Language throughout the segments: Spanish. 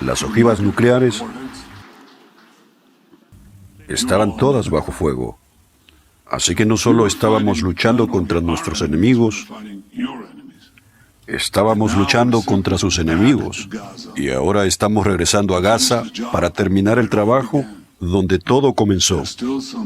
Las ojivas nucleares estaban todas bajo fuego. Así que no solo estábamos luchando contra nuestros enemigos, estábamos luchando contra sus enemigos. Y ahora estamos regresando a Gaza para terminar el trabajo donde todo comenzó.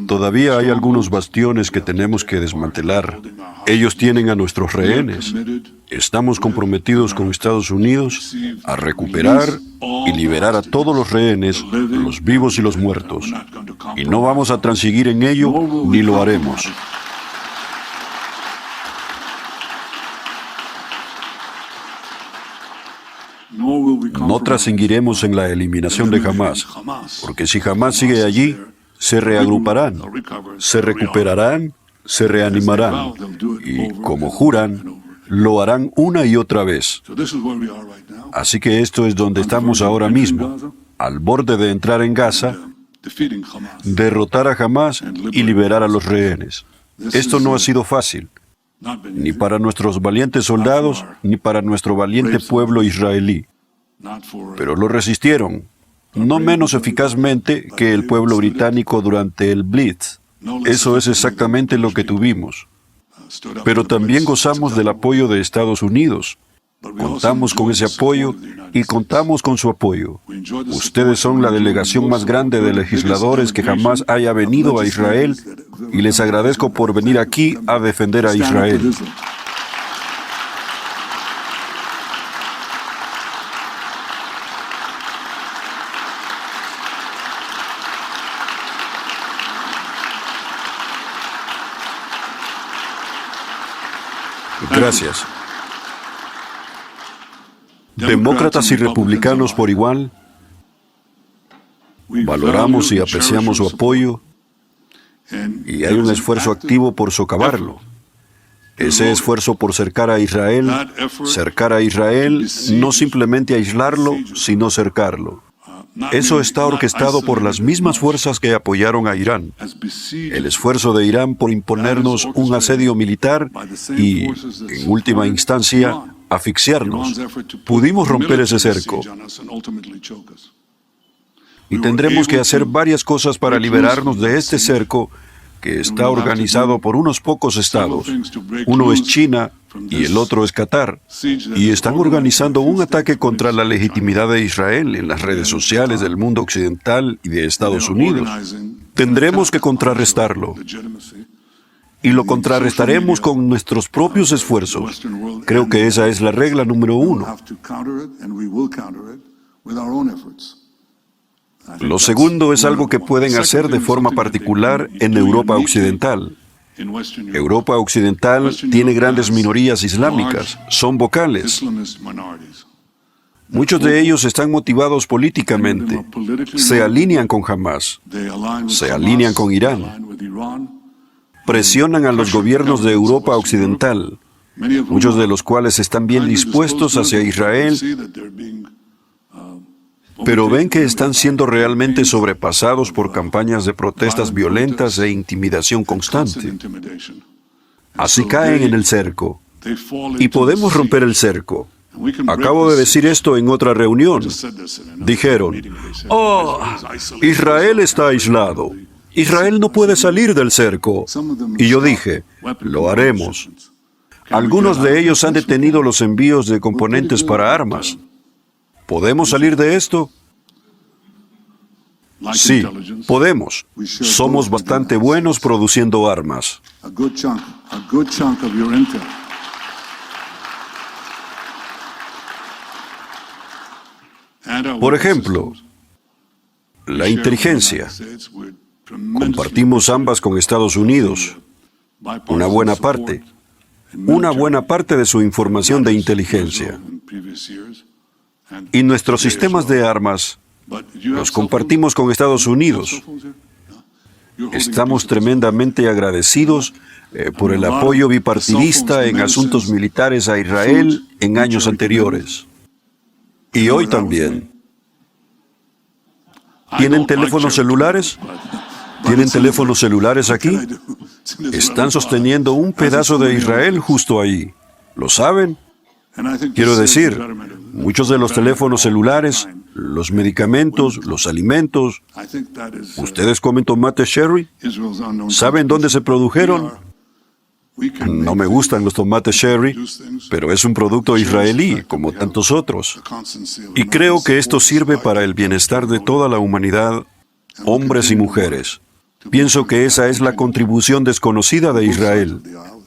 Todavía hay algunos bastiones que tenemos que desmantelar. Ellos tienen a nuestros rehenes. Estamos comprometidos con Estados Unidos a recuperar y liberar a todos los rehenes, los vivos y los muertos. Y no vamos a transigir en ello, ni lo haremos. No trascendiremos en la eliminación de Hamás, porque si Hamás sigue allí, se reagruparán, se recuperarán, se reanimarán, y como juran, lo harán una y otra vez. Así que esto es donde estamos ahora mismo, al borde de entrar en Gaza, derrotar a Hamás y liberar a los rehenes. Esto no ha sido fácil, ni para nuestros valientes soldados, ni para nuestro valiente pueblo israelí. Pero lo resistieron, no menos eficazmente que el pueblo británico durante el Blitz. Eso es exactamente lo que tuvimos. Pero también gozamos del apoyo de Estados Unidos. Contamos con ese apoyo y contamos con su apoyo. Ustedes son la delegación más grande de legisladores que jamás haya venido a Israel y les agradezco por venir aquí a defender a Israel. Gracias. Demócratas y republicanos por igual, valoramos y apreciamos su apoyo y hay un esfuerzo activo por socavarlo. Ese esfuerzo por cercar a Israel, no simplemente aislarlo, sino cercarlo. Eso está orquestado por las mismas fuerzas que apoyaron a Irán. El esfuerzo de Irán por imponernos un asedio militar y, en última instancia, asfixiarnos. Pudimos romper ese cerco. Y tendremos que hacer varias cosas para liberarnos de este cerco que está organizado por unos pocos estados. Uno es China y el otro es Qatar. Y están organizando un ataque contra la legitimidad de Israel en las redes sociales del mundo occidental y de Estados Unidos. Tendremos que contrarrestarlo. Y lo contrarrestaremos con nuestros propios esfuerzos. Creo que esa es la regla número 1. Lo segundo es algo que pueden hacer de forma particular en Europa Occidental. Europa Occidental tiene grandes minorías islámicas, son vocales. Muchos de ellos están motivados políticamente, se alinean con Hamás, se alinean con Irán, presionan a los gobiernos de Europa Occidental, muchos de los cuales están bien dispuestos hacia Israel, pero ven que están siendo realmente sobrepasados por campañas de protestas violentas e intimidación constante. Así caen en el cerco. Y podemos romper el cerco. Acabo de decir esto en otra reunión. Dijeron, "Oh, Israel está aislado. Israel no puede salir del cerco." Y yo dije, "Lo haremos." Algunos de ellos han detenido los envíos de componentes para armas. ¿Podemos salir de esto? Sí, podemos. Somos bastante buenos produciendo armas. Por ejemplo, la inteligencia. Compartimos ambas con Estados Unidos. Una buena parte de su información de inteligencia. Y nuestros sistemas de armas los compartimos con Estados Unidos. Estamos tremendamente agradecidos por el apoyo bipartidista en asuntos militares a Israel en años anteriores. Y hoy también. ¿Tienen teléfonos celulares? ¿Tienen teléfonos celulares aquí? Están sosteniendo un pedazo de Israel justo ahí. ¿Lo saben? Quiero decir, muchos de los teléfonos celulares los medicamentos, los alimentos. ¿Ustedes comen tomates cherry? ¿Saben dónde se produjeron? No me gustan los tomates cherry, pero es un producto israelí, como tantos otros. Y creo que esto sirve para el bienestar de toda la humanidad, hombres y mujeres. Pienso que esa es la contribución desconocida de Israel.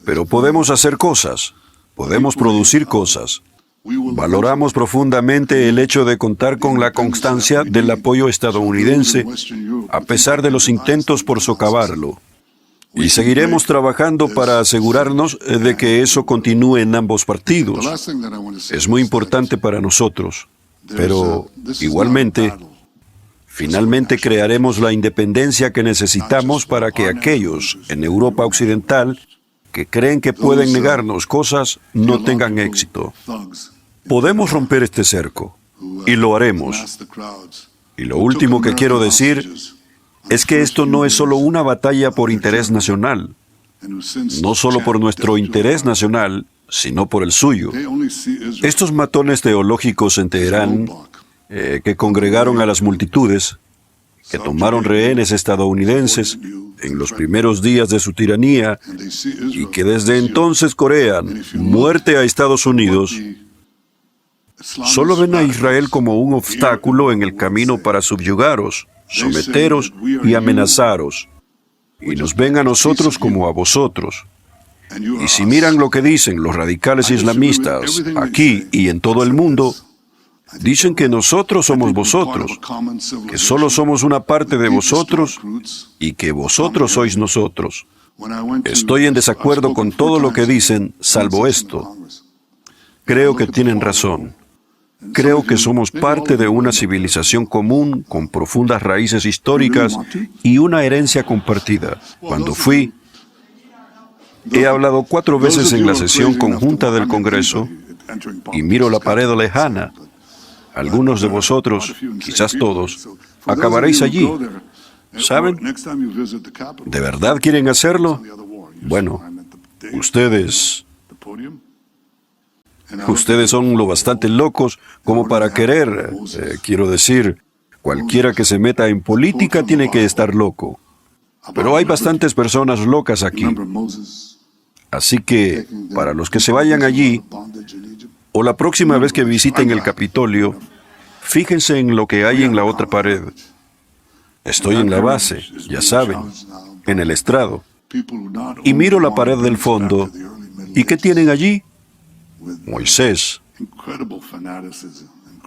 Pero podemos hacer cosas, podemos producir cosas. Valoramos profundamente el hecho de contar con la constancia del apoyo estadounidense, a pesar de los intentos por socavarlo. Y seguiremos trabajando para asegurarnos de que eso continúe en ambos partidos. Es muy importante para nosotros. Pero, igualmente, finalmente crearemos la independencia que necesitamos para que aquellos en Europa Occidental que creen que pueden negarnos cosas no tengan éxito. Podemos romper este cerco, y lo haremos. Y lo último que quiero decir es que esto no es solo una batalla por interés nacional, no solo por nuestro interés nacional, sino por el suyo. Estos matones teológicos en Teherán, que congregaron a las multitudes, que tomaron rehenes estadounidenses en los primeros días de su tiranía y que desde entonces corean muerte a Estados Unidos, solo ven a Israel como un obstáculo en el camino para subyugaros, someteros y amenazaros. Y nos ven a nosotros como a vosotros. Y si miran lo que dicen los radicales islamistas aquí y en todo el mundo, dicen que nosotros somos vosotros, que solo somos una parte de vosotros y que vosotros sois nosotros. Estoy en desacuerdo con todo lo que dicen, salvo esto. Creo que tienen razón. Creo que somos parte de una civilización común con profundas raíces históricas y una herencia compartida. Cuando fui, he hablado 4 veces en la sesión conjunta del Congreso y miro la pared lejana. Algunos de vosotros, quizás todos, acabaréis allí. ¿Saben? ¿De verdad quieren hacerlo? Bueno, ustedes son lo bastante locos como para querer, quiero decir, cualquiera que se meta en política tiene que estar loco. Pero hay bastantes personas locas aquí. Así que, para los que se vayan allí, o la próxima vez que visiten el Capitolio, fíjense en lo que hay en la otra pared. Estoy en la base, ya saben, en el estrado. Y miro la pared del fondo. ¿Y qué tienen allí? Moisés.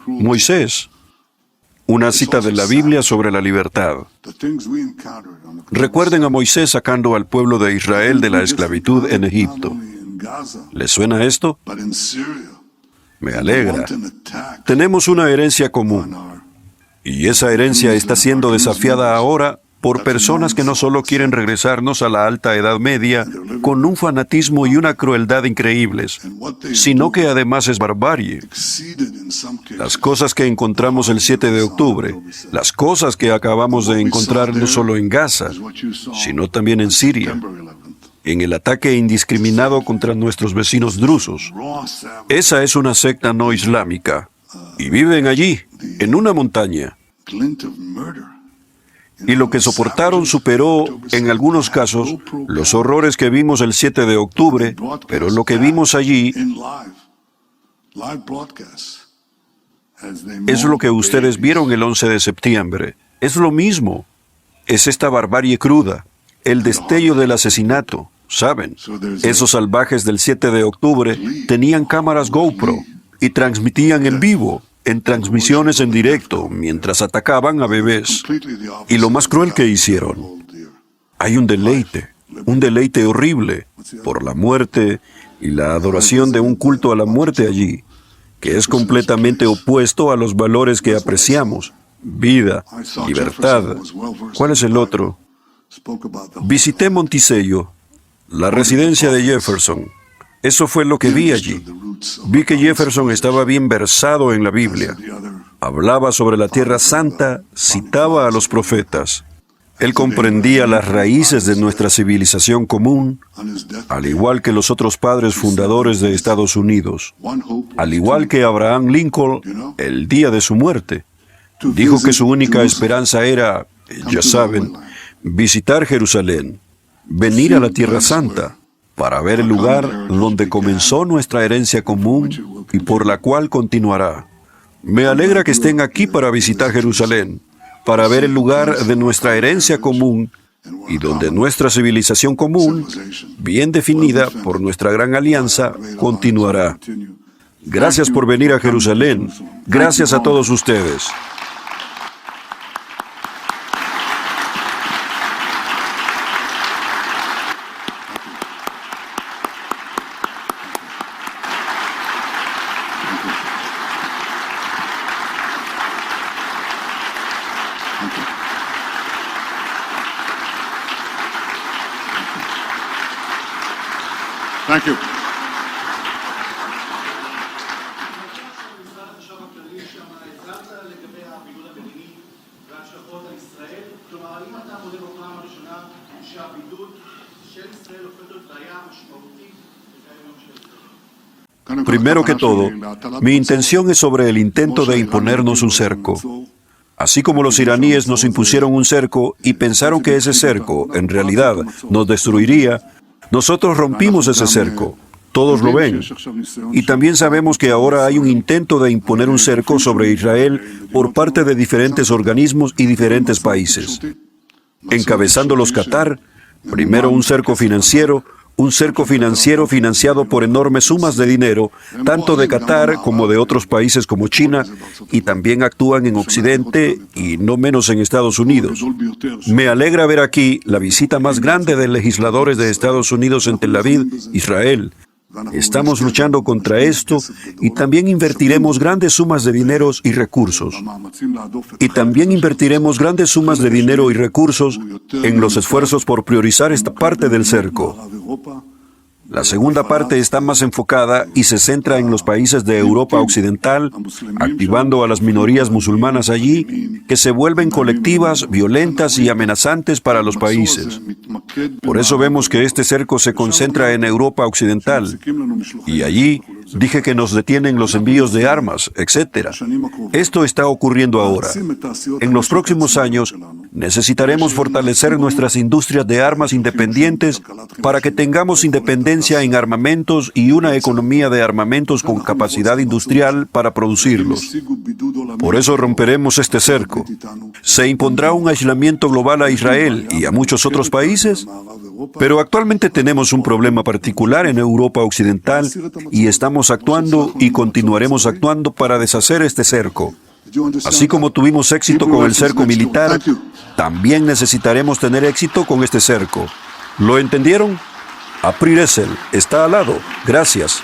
Moisés. Una cita de la Biblia sobre la libertad. Recuerden a Moisés sacando al pueblo de Israel de la esclavitud en Egipto. ¿Les suena esto? Me alegra. Tenemos una herencia común. Y esa herencia está siendo desafiada ahora por personas que no solo quieren regresarnos a la alta Edad Media con un fanatismo y una crueldad increíbles, sino que además es barbarie. Las cosas que encontramos el 7 de octubre, las cosas que acabamos de encontrar no solo en Gaza, sino también en Siria, en el ataque indiscriminado contra nuestros vecinos drusos. Esa es una secta no islámica, y viven allí, en una montaña. Y lo que soportaron superó, en algunos casos, los horrores que vimos el 7 de octubre, pero lo que vimos allí es lo que ustedes vieron el 11 de septiembre. Es lo mismo. Es esta barbarie cruda, el destello del asesinato, ¿saben? Esos salvajes del 7 de octubre tenían cámaras GoPro y transmitían en vivo, en transmisiones en directo, mientras atacaban a bebés. Y lo más cruel que hicieron, hay un deleite horrible por la muerte y la adoración de un culto a la muerte allí, que es completamente opuesto a los valores que apreciamos: vida, libertad. ¿Cuál es el otro? Visité Monticello, la residencia de Jefferson. Eso fue lo que vi allí. Vi que Jefferson estaba bien versado en la Biblia. Hablaba sobre la Tierra Santa, citaba a los profetas. Él comprendía las raíces de nuestra civilización común, al igual que los otros padres fundadores de Estados Unidos, al igual que Abraham Lincoln el día de su muerte. Dijo que su única esperanza era, ya saben, visitar Jerusalén, venir a la Tierra Santa, para ver el lugar donde comenzó nuestra herencia común y por la cual continuará. Me alegra que estén aquí para visitar Jerusalén, para ver el lugar de nuestra herencia común y donde nuestra civilización común, bien definida por nuestra gran alianza, continuará. Gracias por venir a Jerusalén. Gracias a todos ustedes. Thank you. Primero que todo, mi intención es sobre el intento de imponernos un cerco. Así como los iraníes nos impusieron un cerco y pensaron que ese cerco, en realidad, nos destruiría, nosotros rompimos ese cerco. Todos lo ven. Y también sabemos que ahora hay un intento de imponer un cerco sobre Israel por parte de diferentes organismos y diferentes países. Encabezándolos Qatar, primero un cerco financiero financiado por enormes sumas de dinero, tanto de Qatar como de otros países como China, y también actúan en Occidente y no menos en Estados Unidos. Me alegra ver aquí la visita más grande de legisladores de Estados Unidos en Tel Aviv, Israel. Estamos luchando contra esto y también invertiremos grandes sumas de dinero y recursos. Y también invertiremos grandes sumas de dinero y recursos en los esfuerzos por priorizar esta parte del cerco. La segunda parte está más enfocada y se centra en los países de Europa Occidental, activando a las minorías musulmanas allí, que se vuelven colectivas, violentas y amenazantes para los países. Por eso vemos que este cerco se concentra en Europa Occidental, y allí dije que nos detienen los envíos de armas, etc. Esto está ocurriendo ahora. En los próximos años, necesitaremos fortalecer nuestras industrias de armas independientes para que tengamos independencia en armamentos y una economía de armamentos con capacidad industrial para producirlos. Por eso romperemos este cerco. Se impondrá un aislamiento global a Israel y a muchos otros países, pero actualmente tenemos un problema particular en Europa Occidental y estamos actuando y continuaremos actuando para deshacer este cerco. Así como tuvimos éxito con el cerco militar, también necesitaremos tener éxito con este cerco. ¿Lo entendieron? April Essel está al lado. Gracias.